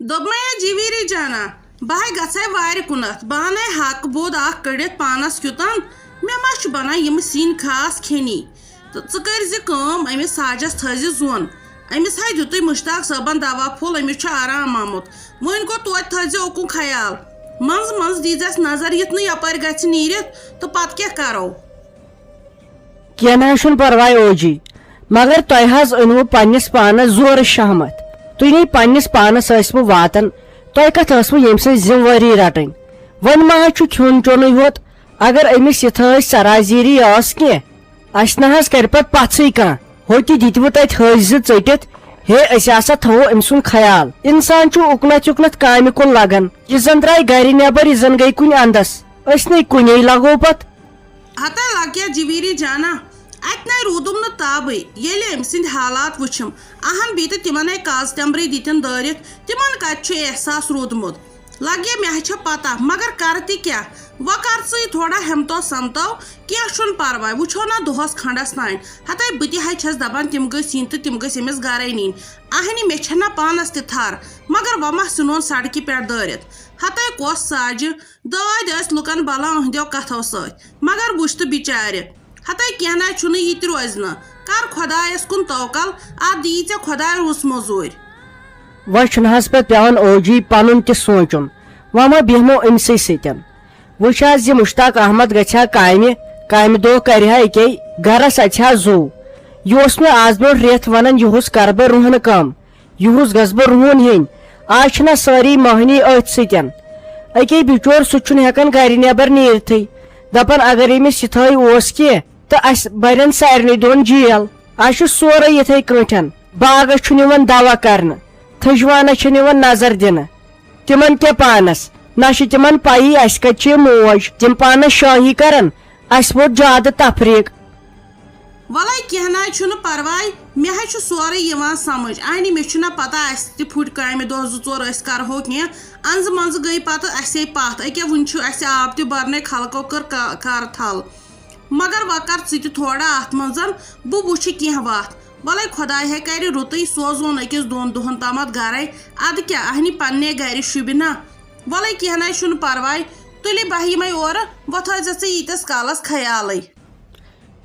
دوٚپمَے جِویٖری جانا بہٕ ہاے گژھے وارِ کُنَتھ بہٕ اَنَے حقہٕ بود اکھ کٔڑِتھ پانَس کیُتن مےٚ ما چھُ بنان یِم سِنۍ خاص کھیٚنی تہٕ ژٕ کٔرۍزِ کٲم أمِس ساجَس تھٲیزِ زوٚن أمِس ہاے دِتُے مُشتاق صٲبن دوا پھوٚل أمِس چھُ آرام آمُت وۄنۍ گوٚو توتہِ تھٲیزِ اوکُن خیال منٛزٕ منٛزٕ دیٖزٮ۪س نظر یُتھ نہٕ یپٲرۍ گژھِ نیٖرِتھ تہٕ پتہٕ کیٛاہ کرو کینٛہہ نہ حظ چھُنہٕ پرواے اوجی مگر تۄہہِ حظ أنوٕ پننِس پانس زورٕ شہمت تُہۍ نَے پننِس پانس ٲسوٕ واتان تۄہہِ کتھ ٲسوٕ ییٚمہِ سٕنٛز ذمہٕ وٲری رٹٕنۍ وۄنۍ ما حظ چھُ کھیوٚن چوٚنٕے یوت اگر أمِس یِتھٲے سرازیٖری ٲس کینٛہہ اسہِ نہ حظ کرِ پتہٕ پژھٕے کانٛہہ ہوٚتہِ دِتوٕ تتہِ حٲج زٕ ژٔٹِتھ ہے أسۍ ہسا تھاوو أمۍ سُنٛد خیال انسان چھُ اُکنتھ یُکنتھ کامہِ کُن لگان یہِ زن درٛاے گرِ نٮ۪بر یہِ زن گٔے کُنہِ انٛدس أسۍ نَے کُنے لگو پتہٕ ہتا لگیا جِویٖری جانا اتہِ نَے روٗدُم نہٕ تابٕے ییٚلہِ أمۍ سٕنٛدۍ حالات وٕچھِم اہن بیٚیہِ تِمن ہے کاز ٹمبرٕے دِتِن دٲرِتھ تِمن کتہِ چھُ احساس روٗدمُت لگیا مےٚ ہے چھےٚ پتہ مگر کرٕ تہِ کیٛاہ وۄنۍ کر ژٕے تھوڑا ہٮ۪متو سمتو کینٛہہ چھُنہٕ پرواے وٕچھو نا دۄہس کھنٛڈس تانۍ ہتے بہٕ تہِ ہے چھس دپان تِم گٔژھۍ یِنۍ تہٕ تِم گٔژھۍ أمِس گرے نِنۍ اہنہِ مےٚ چھےٚ نا پانس تہِ تھر مگر وۄنۍ ما ژھٕنون سڑکہِ پٮ۪ٹھ دٲرِتھ ہتے کۄس ساجہِ دٲدۍ ٲسۍ لُکن بلان أہنٛدیو کتھو سۭتۍ مگر وٕچھ تہٕ بِچارِ ہتے کینٛہہ نہ چھُنہٕ یہِ تہِ روزِ نہٕ کر خۄدایس کُن توکل اتھ دِیی ژےٚ خۄداے رُس موٚزوٗرۍ وۄنۍ چھُنہٕ حظ پتہٕ پیٚوان اوجی پنُن تہِ سونٛچُن وۄنۍ ما بیہمو أمسٕے سۭتۍ وٕچھ حظ یہِ مُشتاق احمد گژھِ ہا کامہِ دۄہ کرِ ہا أکے گرس اَژِ ہا زوٗ یہِ اوس مےٚ آز برونٛٹھ رٮ۪تھ ونان یِہُس کرٕ بہٕ رُہنہٕ کٲم یِہُس گژھٕ بہٕ رُہُن ہیٚنۍ آز چھِنہ سٲری مٔہنی أتھۍ سۭتۍ أکے بِچور سُہ چھُنہٕ ہٮ۪کان گرِ نٮ۪بر نیٖرتھٕے دپان اگر أمِس یِتھٲے اوس کینٛہہ تہٕ اسہِ برن سارنٕے دۄہن جیل آز چھُ سورُے یِتھٕے کٲٹھۍ باغس چھُ نِوان دوا کرنہٕ تھٔجوانس چھِ نِوان نظر دِنہٕ تِمن کیٛاہ پانس نہ چھِ تِمن پیی اسہِ کتہِ چھِ موج تِم پانس شٲہی کران اسہِ ووت زیادٕ تفریٖق وَلَے کینٛہہ نہ چھُنہٕ پرواے مےٚ ہے چھُ سورُے یِوان سمجھ اَنہِ مےٚ چھُنہ پتہ اَسہِ تہِ پھُٹۍ کامہِ دۄہ زٕ ژور أسۍ کرہو کینٛہہ انٛزٕ منٛزٕ گٔے پتہٕ اَسے پتھ أکیٛاہ وُنہِ چھُ اَسہِ آب تہِ برنے خلقو کٔر کر تھل مگر وۄنۍ کر ژٕ تہِ تھوڑا اتھ منٛز بہٕ وٕچھِ کینٛہہ وتھ وَلَے خۄداے ہے کرِ رُتٕے سوزون أکِس دۄن دۄہن تامتھ گرے ادٕ کیٛاہ اہنہِ پننہِ گرِ شوٗبہِ نا وَلَے کینٛہہ نہ چھُنہٕ پرواے تُلہِ بہٕ یِمے اورٕ وۄنۍ تھٲیزِ ژٕ ییٖتِس کالس خیالٕے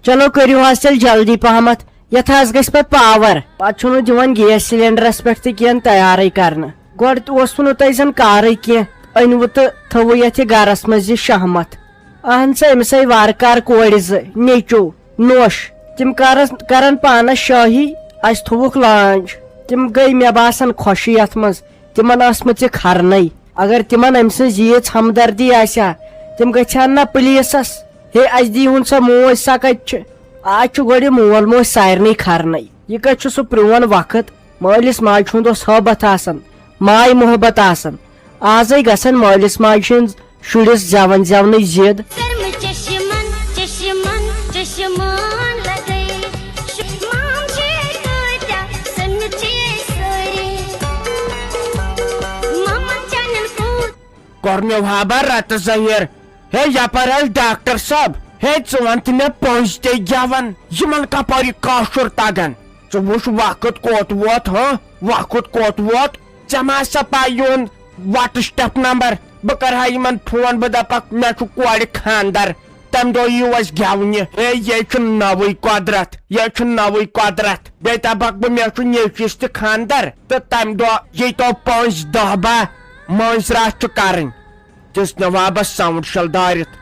چلو کٔرِو حظ تیٚلہِ جلدی پہمتھ یتھ حظ گژھِ پتہٕ پاور پتہٕ چھُنہٕ دِوان گیس سلینڈرس پٮ۪ٹھ تہِ کینٛہہ تیارٕے کرنہٕ گۄڈٕ اوسوٕ نہٕ تۄہہِ زن کارٕے کینٛہہ أنوٕ تہٕ تھوٚوٕ یتھ یہِ گرس منٛز یہِ شہمت اہن سا أمِس آیہِ وارٕ کارٕ کورِ زٕ نیٚچو نوٚش تِم کرن پانس شٲہی اسہِ تھووُکھ لانٛج تِم گٔے مےٚ باسان خۄشی یتھ منٛز تِمن ٲسمٕژ یہِ کھرنٕے اگر تِمن أمۍ سٕنٛز ییٖژ ہمدردی آسہِ ہا تِم گژھِ ہن نہ پُلیٖسس ہے اسہِ دیٖہُن سۄ موج سۄ کتہِ چھِ آز چھُ گۄڈٕ مول موج سارنٕے کھرنٕے یہِ کتہِ چھُ سُہ پرون وقت مٲلِس ماجہِ ہُنٛد اوس حٲبت آسان ماے محبت آسان آزے گژھن مٲلِس ماجہِ ہٕنٛز شُرِس زٮ۪وان زٮ۪ونٕچ ضِد کوٚرنو ہابا رتہٕ ظٲہِر ہے یپٲرۍ حظ ڈاکٹر صٲب ہے ژٕ ون تہٕ مےٚ پٔنٛزۍ تے گٮ۪وان یِمن کپٲرۍ کٲشُر تگان ژٕ وٕچھ وقت کوٚت ووت وقت کوٚت ووت ژےٚ ما سا پاے یِہُنٛد وٹس سٹپ نمبر بہٕ کرٕ ہا یِمن فون بہٕ دپکھ مےٚ چھُ کورِ خانٛدر تمہِ دۄہ یِیِو اَسہِ گٮ۪ونہِ ہے یے چھُ نوٕے قۄدرت یے چھُ نوٕے قۄدرت بیٚیہِ دپکھ بہٕ مےٚ چھُ نیٚچوِس تہِ خانٛدر تہٕ تمہِ دۄہ ییٖتو پٔنٛزۍ دہ باہ مٲنٛزِ راتھ چھُ کرٕنۍ دِژ نوابس ساوُنٛڈ شل دٲرِتھ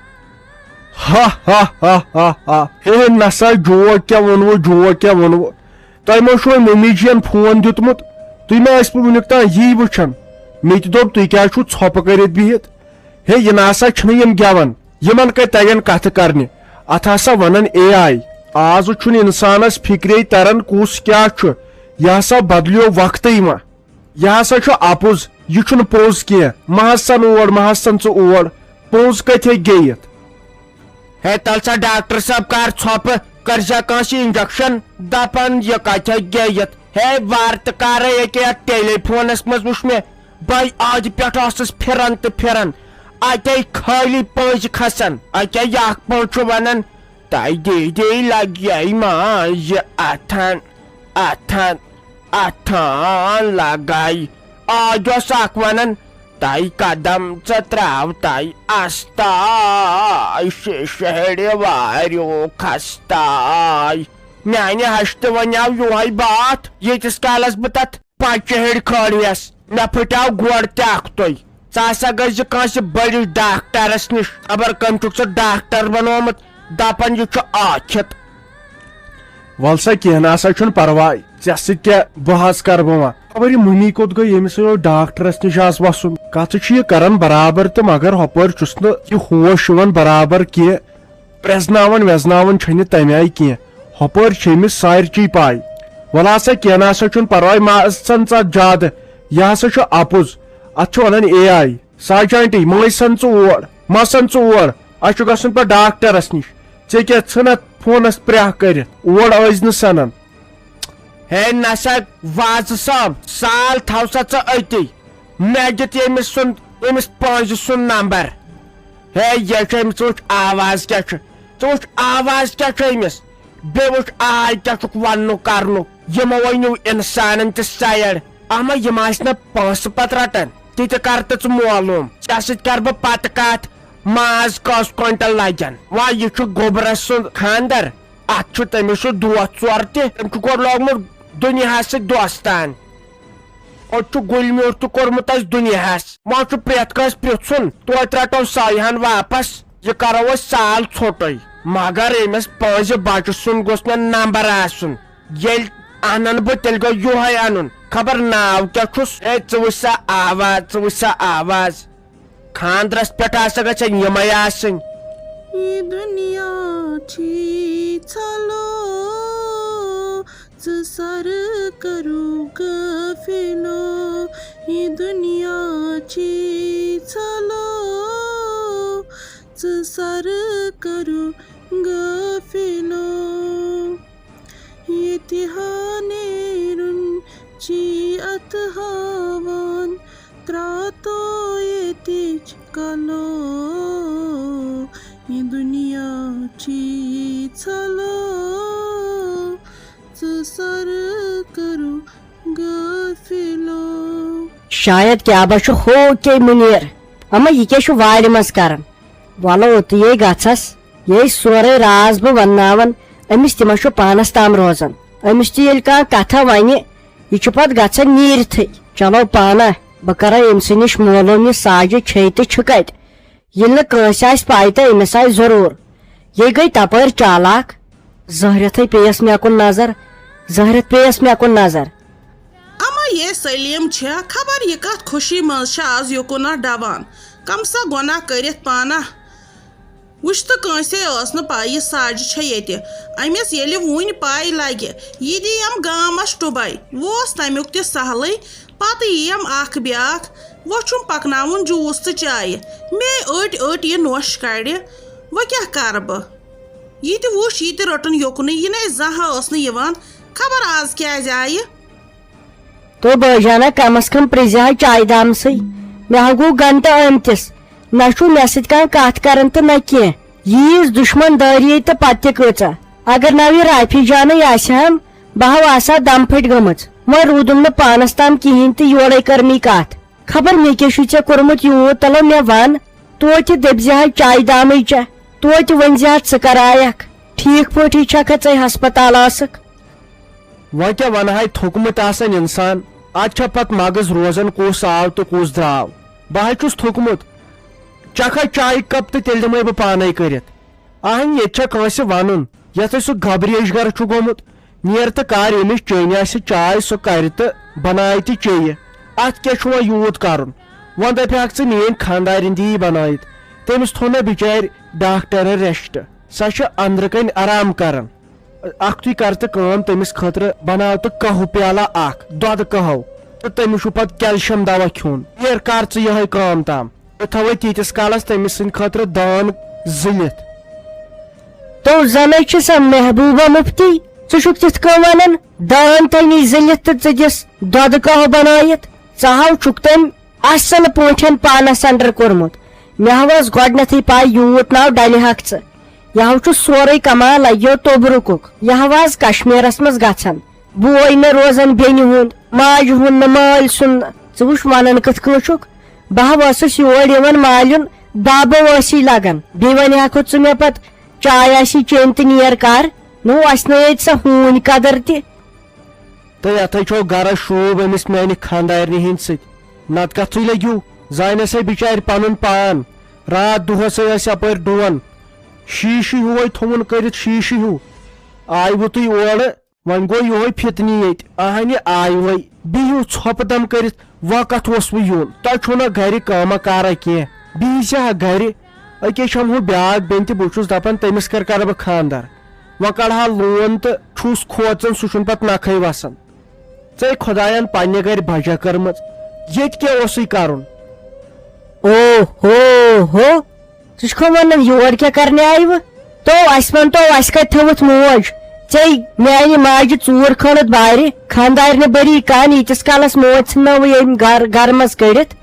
ہے نسا جوک کیٛاہ ووٚنوٕ جوک کیٛاہ ووٚنوٕ تۄہہِ ما چھُو ممی جِین فون دیُتمُت تُہۍ ما ٲسوٕ وُنیُک تام یی وٕچھان مےٚ تہِ دوٚپ تُہۍ کیٛازِ چھُو ژھۄپہٕ کٔرِتھ بِہِتھ ہے یہِ نسا چھِنہٕ یِم گٮ۪وان یِمن کتہِ تگن کتھٕ کرنہِ اتھ ہسا ونان اے آی آز چھُنہٕ انسانس فکرے تران کُس کیٛاہ چھُ یہِ ہسا بدلیو وقتٕے ما یہِ ہسا چھُ اپُز یہِ چھُنہٕ پوٚز کینٛہہ مہ حظ سن اور مہ حظ سن ژٕ اور پوٚز کتہِ ہیٚکہِ گٔیِتھ ہے تل سا ڈاکٹر صٲب کر ژھۄپہٕ کرزا کٲنٛسہِ انجکشن دپان یہِ کتہِ ہیٚکہِ گٔیِتھ ہے وارٕ تہٕ کرے أکے اتھ ٹیلی فونس منٛز وٕچھ مےٚ بے آدِ پٮ۪ٹھ ٲسٕس پھران تہٕ پھران اتے خٲلی پٔنٛزۍ کھسان اتے یہِ اکھ پٲٹھۍ چھُ ونان تۄہہِ دیٖدی لگیے ماجہِ اتھن اتھن اتھن لگاے آج اخ ونان تائی قدم ٹراو تائی استائی شہر واریو کھستائی میانہ ہشتہ ونیو یہ بات یتس کالس بہ تت پچہڑ کھڑیس مے پھٹاو گوڑ تہ اختوے ژٕ گژھِ کٲنٛسہِ بٔڑِس ڈاکٹرس نِش خبر کٔمۍ چھُکھ ژٕ ڈاکٹر بنومُت دپان یہِ چھُ آکھِتھ ول سا کینٛہہ نسا چھُنہٕ پرواے ژےٚ سۭتۍ کیٛاہ بحث کرٕ بہٕ وۄنۍ خبر یہِ مٔمی کوٚت گٔے ییٚمِس ڈاکٹرس نِش آس وسُن کتھٕ چھُ یہِ کران برابر تہٕ مگر ہۄپٲرۍ چھُس نہٕ یہِ ہوش یِوان برابر کینٛہہ پرٛزناوان ویزناوان چھنہٕ تمہِ آیہِ کینٛہہ ہۄپٲرۍ چھِ أمِس سارچی پاے ول ہسا کینٛہہ نسا چھُنہٕ پرواے ما ژن ژٕ زیادٕ یہِ ہسا چھُ اپُز اتھ چھُ ونان اے آی ساج آنٹی مٔنٛزۍ سن ژٕ اور ما سن ژٕ اور اسہِ چھُ گژھُن پتہٕ ڈاکٹرس نِش ژےٚ کیٛاہ ژھٕنتھ فونس پرٛاہ کٔرِتھ اور ٲسۍ نہٕ سنان ہے نسا واز صٲب سال تھاو سا ژٕ أتی مےٚ دِت ییٚمِس سُنٛد أمِس پٲنٛزِ سُنٛد نمبر ہے یہِ چھُ أمِس ژٕ وٕچھ آواز کیٛاہ چھُ ژٕ وٕچھ آواز کیٛاہ چھُ أمِس بیٚیہِ وٕچھ آے کیٛاہ چھُکھ وننُک کرنُک یِمو ؤنِو انسانن تہِ سایڈ اما یِم آسہِ نہٕ پونٛسہٕ پتہٕ رٹان تہِ تہِ کر تہٕ ژٕ معلوٗم ژےٚ سۭتۍ کرٕ بہٕ پتہٕ کتھ ماز کٔژ کوینٹل لگن وۄنۍ یہِ چھُ گوبرس سُنٛد خاندر اتھ چھُ تٔمِس چھُ دوست ژور تہِ تٔمۍ چھُ گۄڈٕ لوگمُت دُنیاہس سۭتۍ دوستان اوٚت چھُ گُلۍ میوٗٹھ تہِ کوٚرمُت اسہِ دُنیاہس وۄنۍ چھُ پرٛٮ۪تھ کٲنٛسہِ پرٛژھُن توتہِ رٹو سایہن واپس یہِ کرو أسۍ سال ژھوٚٹُے مگر أمِس پٲنٛزِ بچہٕ سُنٛد گوٚژھ مےٚ نمبر آسُن ییٚلہِ انن بہٕ تیٚلہِ گوٚو یِہوے انُن خبر ناو کیٛاہ چھُس ہے ژٕ وٕچھ سا آواز ژٕ وٕچھ سا آواز خاندرس پٮ۪ٹھ ہسا گژھن یِمے آسٕنۍ یہِ دُنیا چھی ژھلو ژٕ سر کرو غٲفِلو یہِ دُنیا چھی ژھلو ژٕ سر کرو غٲفِلو ییٚتہِ نیرُن چھی اتھ ہاوان ترٛاتو ییٚتِچ کلو یہِ دُنیا چھی ژھلو ژٕ سر کرو غٲفِلو شاید کیٛاہ با چھُ ہو کے مُنیٖر اما یہِ کیٛاہ چھُ وارِ منٛز کران وَلو اوٚتُے گژھس یہِ سورُے راز بہٕ ونناون أمِس تہِ ما چھُ پانس تام روزان أمِس تہِ ییٚلہِ کانٛہہ کتھا ونہِ یہِ چھُ پتہٕ گژھان نیٖرتھٕے چلو پانا بہٕ کرے أمۍ سٕے نِش معلوٗم یہِ ساجہِ چھے تہٕ چھُ کتہِ ییٚلہِ نہٕ کٲنٛسہِ آسہِ پاے تہٕ أمِس آسہِ ضروٗر یہِ گٔے تپٲرۍ چالاک زہرِتھٕے پییس مےٚ کُن نظر زہرِتھ پییس مےٚ کُن نظر اما یہ سلیم چھےٚ خبر یہِ کتھ خوشی منٛز چھِ آز یُکُنہ ڈبان کم سا گۄناہ کٔرِتھ پانا وٕچھ تہٕ کٲنٛسے ٲس نہٕ پاے یہِ ساجہِ چھےٚ ییٚتہِ أمِس ییٚلہِ وُنۍ پاے لگہِ یہِ دِیَم گامس ٹُبے وۄنۍ اوس تمیُک تہِ سہلٕے پتہٕ یِیَم اکھ بیاکھ وۄنۍ چھُم پکناوُن جوٗس تہٕ چایہِ مے أٹۍ أٹۍ یہِ نۄش کڑِ وۄنۍ کیٛاہ کرٕ بہٕ یہِ تہِ وٕچھ یہِ تہِ رٔٹُن یُکنٕے یہِ نَے زانٛہہ ٲس نہٕ یِوان خبر آز کیٛازِ آیہِ تو بٲجانا کمس کم پرٛزِ ہا چایہِ دامسٕے مےٚ ہا گوٚو گنٹہٕ آمتِس نہ چھُ مےٚ سۭتۍ کانٛہہ کتھ کران تہٕ نہ کینٛہہ ییٖژ دُشمن دٲری تہٕ پتہٕ تہِ کۭژاہ اگر نہ یہِ رافی جانے آسہِ ہم بہٕ ہا آسہٕ ہا دم پھٔٹۍ گٔمٕژ وۄنۍ روٗدُم نہٕ پانس تام کِہینۍ تہٕ یورے کٔر مےٚ کتھ خبر مےٚ کیٛاہ چھُے ژےٚ کوٚرمُت یوٗت تلو مےٚ ون توتہِ دٔپزِ ہا چایہِ دامٕے چا توتہِ ؤنزِ ہا ژٕ کرایکھ ٹھیٖک پٲٹھی چھکھا ژےٚ ہسپتال آسکھ وۄنۍ کیٛاہ ونہاے تھوٚکمُت آسان انسان اتھ چھا پتہٕ مغز روزان کُس آو تہٕ کُس درٛاو بہٕ حظ چھُس تھوٚکمُت چکھا چایہِ کپ تہٕ تیٚلہِ دِمے بہٕ پانے کٔرِتھ اہن ییٚتہِ چھا کٲنٛسہِ ونُن یتھ سُہ گبریش گر چھُ گوٚمُت نیر تہٕ کر ییٚمِس چیٚنۍ آسہِ چاے سُہ کرِ تہٕ بنایہِ تہِ چیٚیہِ اتھ کیٛاہ چھُ وۄنۍ یوٗت کرُن وۄنۍ دپہاکھ ژٕ میٲنۍ خانٛدارِنۍ دِیی بنٲیِتھ تٔمِس تھوٚو نہ بِچارِ ڈاکٹرن ریسٹ سۄ چھِ أنٛدرٕ کَنۍ آرام کران اکھتُے کر تہٕ کٲم تٔمِس خٲطرٕ بناو تہٕ قہوٕ پیالہ اکھ دۄدٕ قہوٕ تہٕ تٔمِس چھُ پتہٕ کیلشیم دوا کھیوٚن نیر کر ژٕ یِہے کٲم تام بہٕ تھاوے تیٖتِس کالس تٔمِس سٕنٛدِ خٲطرٕ دان زٕلِتھ تو زنے چھِ سۄ محبوٗبہ مفتی ژٕ چھُکھ تِتھ کٔنۍ ونان دان تٔمی زٔلِتھ تہٕ ژٕ دِس دۄدٕ قہوٕ بنٲیِتھ ژٕ ہاو چھُکھ تٔمۍ اصل پٲٹھۍ پانس انڈر کوٚرمُت مےٚ ہا ٲس گۄڈنیتھٕے پاے یوٗت ناو ڈلہِ ہکھ ژٕ یہِ ہا چھُ سورُے کمال لگیو توبرُکُک یہِ ہا آز کشمیٖرس منٛز گژھان بوے نہٕ روزان بیٚنہِ ہُنٛد ماجہِ ہُنٛد نہٕ مٲلۍ سُنٛد ژٕ وٕچھ ونان کِتھ کٔنۍ چھُکھ بہٕ ٲسٕس یور یِوان مالیُن دبو ٲسی لگان بیٚیہِ وۄنۍ ہٮ۪کو ژٕ مےٚ پتہٕ چاے آسی چیٚنۍ تہٕ نیر کر نو اسہِ نہٕ ییٚتہِ سۄ ہوٗنۍ قدر تہِ تہٕ یتھے چھو گرس شوٗب أمِس میانہِ خانٛدارنہِ ہِنٛدۍ سۭتۍ نتہٕ کتھٕے لٔگِو زانٮ۪س ہے بِچارِ پنُن پان رات دۄہس ٲسۍ یپٲرۍ ڈُوان شیٖشہٕ ہیوٗے تھوٚوُن کٔرِتھ شیٖشہٕ ہیوٗ آیوٕ تُہۍ اورٕ وۄنۍ گوٚو یِہوے فِتنہٕ ییٚتہِ اہنہِ آیوے بِہِو ژھۄپہٕ دم کٔرِتھ وقت اوسوٕ یُن تۄہہِ چھُو نہ گرِ کٲمہ کارا کینٛہہ بِہِزِ ہا گرِ أکے چھم ہُہ بیاکھ بیٚنہِ تہِ بہٕ چھُس دپان تٔمِس کرٕ بہٕ خانٛدر وۄنۍ کڑہا لون تہٕ چھُس کھوژان سُہ چھُنہٕ پتہٕ نکھے وسان ژے خۄداین پننہِ گرِ بجا کٔرمٕژ ییٚتہِ کیٛاہ اوسُے کرُن او ہو ژٕ چھُکھا ونان یور کیٛاہ کرنہِ آیوٕ تو اسہِ ونتو اسہِ کتہِ تھٲوٕتھ موج ژےٚ میانہِ ماجہِ ژوٗر کھٲنِتھ بارِ خانٛدارنہِ بٔری کان ییٖتِس کالس موج ژھٕننٲوٕ ییٚمۍ گرٕ منٛز کٔڑِتھ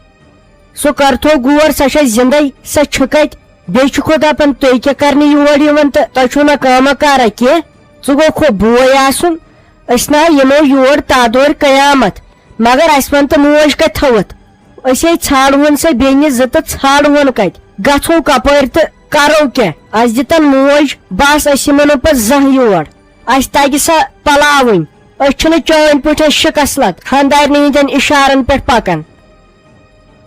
سُہ کرتھو گور سۄ چھےٚ زندے سۄ چھِ کتہِ بیٚیہِ چھُکھو دپان تُہۍ کیٛاہ کرنہِ یور یِوان تہٕ تۄہہِ چھُو نہ کٲمہ کارا کینٛہہ ژٕ گوٚکھو بوے آسُن أسۍ نہ یِمو یور تادورِ قیامت مگر اسہِ ون تہٕ موج کتہِ تھٲوٕتھ أسۍ ہے ژھانڈہون سۄ بیٚنہِ زٕ تہٕ ژھانڈہون کتہِ گژھو کپٲرۍ تہٕ کرو کیٛاہ اسہِ دِتن موج بس أسۍ یِمو نہٕ پتہٕ زانٛہہ یور اسہِ تگہِ سۄ پلاوٕنۍ أسۍ چھِنہٕ چٲنۍ پٲٹھۍ شِکسلت خانٛدارنہِ ہٕنٛدٮ۪ن اشارن پٮ۪ٹھ پکان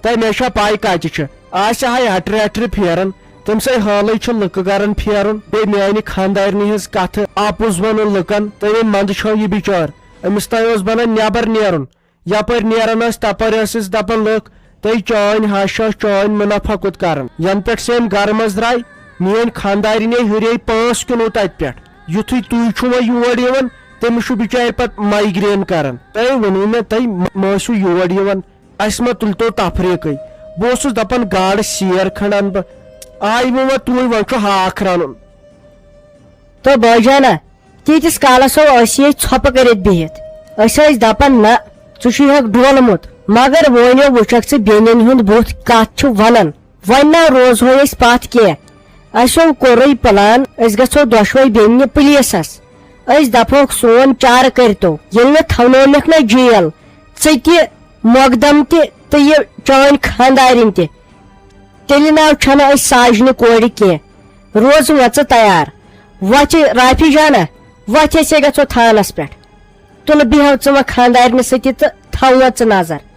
تۄہہِ مےٚ چھا پاے کتہِ چھِ آسہِ ہاے اٹرِ اٹرِ پھیران تٔمسے حالٕے چھُ لُکہٕ کران پھیرُن بیٚیہِ میانہِ خانٛدارنہِ ہٕنٛز کتھٕ اپُز ونُن لُکن تٔمۍ منٛدٕ چھو یہِ بِچار أمِس تانۍ اوس بنان نٮ۪بر نیرُن یپٲرۍ نیران ٲسۍ تپٲرۍ ٲسِس دپان لُکھ تُہۍ چٲنۍ ہش چٲنۍ منافع کوٚت کران ینہٕ پٮ۪ٹھ سۄ أمۍ گرٕ منٛز درٛاے میٲنۍ خانٛدارنہِ ہُرے 5 کِلوٗ تتہِ پٮ۪ٹھ یُتھُے تُہۍ چھُو وۄنۍ یور یِوان تٔمِس چھُ بِچارِ پتہٕ مایگرین کران تۄہہِ ؤنوٕ مےٚ تُہۍ مہ ٲسِو یور یِوان اسہِ ما تُلتو تفریٖقٕے بہٕ اوسُس دپان گاڈٕ سیر کھنٛڈ انہٕ بہٕ آیوٕ وۄنۍ تُہۍ وۄنۍ چھُ ہاکھ رنُن تو بٲجانا تیٖتِس کالس ٲسۍ ییٚتہِ ژھۄپہٕ کٔرِتھ بِہِتھ أسۍ ٲسۍ دپان نہ ژٕ چھُہکھ ڈولمُت مگر وۄنۍ وٕچھکھ ژٕ بیٚنٮ۪ن ہُنٛد بُتھ کتھ چھُ ونان وۄنۍ نہ روزہو أسۍ پتھ کینٛہہ اسیو کوٚرُے پلان أسۍ گژھو دۄشوے بیٚنہِ پُلیٖسس أسۍ دپہوکھ سون چارٕ کٔرتو ییٚلہِ نہٕ تھاونٲومکھ نہ جیل ژٕ تہِ مۄقدم تہِ تہٕ یہِ چٲنۍ خانٛدارِنۍ تہِ تیٚلہِ نہ چھنہٕ أسۍ ساجنہِ کورِ کینٛہہ روز وۄنۍ ژٕ تیار وۄتھِ رافی جانا وۄتھ أسے گژھو تھانس پٮ۪ٹھ تُلہٕ بیٚہو ژٕ وۄنۍ خانٛدارنہِ سۭتی تہٕ تھاوو ژٕ نظر